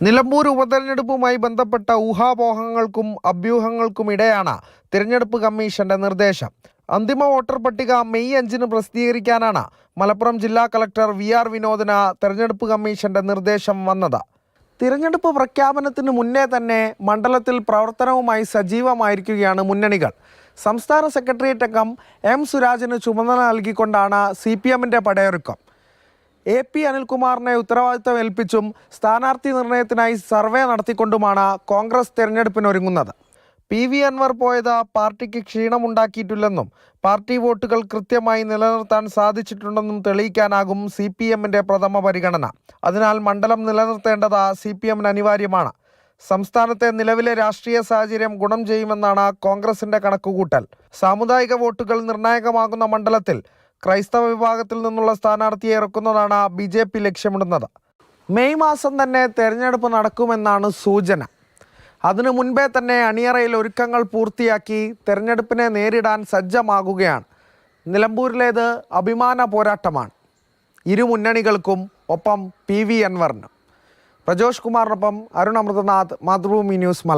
നിലമ്പൂർ ഉപതെരഞ്ഞെടുപ്പുമായി ബന്ധപ്പെട്ട ഊഹാപോഹങ്ങൾക്കും അഭ്യൂഹങ്ങൾക്കുമിടെയാണ് തിരഞ്ഞെടുപ്പ് കമ്മീഷന്റെ നിർദ്ദേശം. അന്തിമ വോട്ടർ പട്ടിക മെയ് 5-ന് പ്രസിദ്ധീകരിക്കാനാണ് മലപ്പുറം ജില്ലാ കളക്ടർ വി.ആർ. വിനോദിന് തെരഞ്ഞെടുപ്പ് കമ്മീഷന്റെ നിർദ്ദേശം വന്നത്. തിരഞ്ഞെടുപ്പ് പ്രഖ്യാപനത്തിന് മുന്നേ തന്നെ മണ്ഡലത്തിൽ പ്രവർത്തനവുമായി സജീവമായിരിക്കുകയാണ് മുന്നണികൾ. സംസ്ഥാന സെക്രട്ടേറിയറ്റ് അംഗം എം സുരാജിന് ചുമതല നൽകിക്കൊണ്ടാണ് CPM-ന്റെ പടയൊരുക്കം. A.P. അനിൽകുമാറിനെ ഉത്തരവാദിത്തം ഏൽപ്പിച്ചും സ്ഥാനാർത്ഥി നിർണയത്തിനായി സർവേ നടത്തിക്കൊണ്ടുമാണ് കോൺഗ്രസ് തെരഞ്ഞെടുപ്പിനൊരുങ്ങുന്നത്. PV അൻവർ പോയത് പാർട്ടിക്ക് ക്ഷീണമുണ്ടാക്കിയിട്ടില്ലെന്നും പാർട്ടി വോട്ടുകൾ കൃത്യമായി നിലനിർത്താൻ സാധിച്ചിട്ടുണ്ടെന്നും തെളിയിക്കാനാകും CPM-ന്റെ പ്രഥമ പരിഗണന. അതിനാൽ മണ്ഡലം നിലനിർത്തേണ്ടത് CPM-ന് അനിവാര്യമാണ്. സംസ്ഥാനത്തെ നിലവിലെ രാഷ്ട്രീയ സാഹചര്യം ഗുണം ചെയ്യുമെന്നാണ് കോൺഗ്രസിന്റെ കണക്കുകൂട്ടൽ. സാമുദായിക വോട്ടുകൾ നിർണായകമാകുന്ന മണ്ഡലത്തിൽ ക്രൈസ്തവ വിഭാഗത്തിൽ നിന്നുള്ള സ്ഥാനാർത്ഥിയെ ഇറക്കുന്നതാണ് BJP ലക്ഷ്യമിടുന്നത്. മെയ് മാസം തന്നെ തെരഞ്ഞെടുപ്പ് നടക്കുമെന്നാണ് സൂചന. അതിനു മുൻപേ തന്നെ അണിയറയിൽ ഒരുക്കങ്ങൾ പൂർത്തിയാക്കി തെരഞ്ഞെടുപ്പിനെ നേരിടാൻ സജ്ജമാകുകയാണ്. നിലമ്പൂരിലേത് അഭിമാന പോരാട്ടമാണ് ഇരു മുന്നണികൾക്കും, ഒപ്പം PV അൻവറിനും. പ്രജോഷ് കുമാറിനൊപ്പം അരുൺ അമൃതനാഥ്, മാതൃഭൂമി ന്യൂസ്, മലപ്പുറം.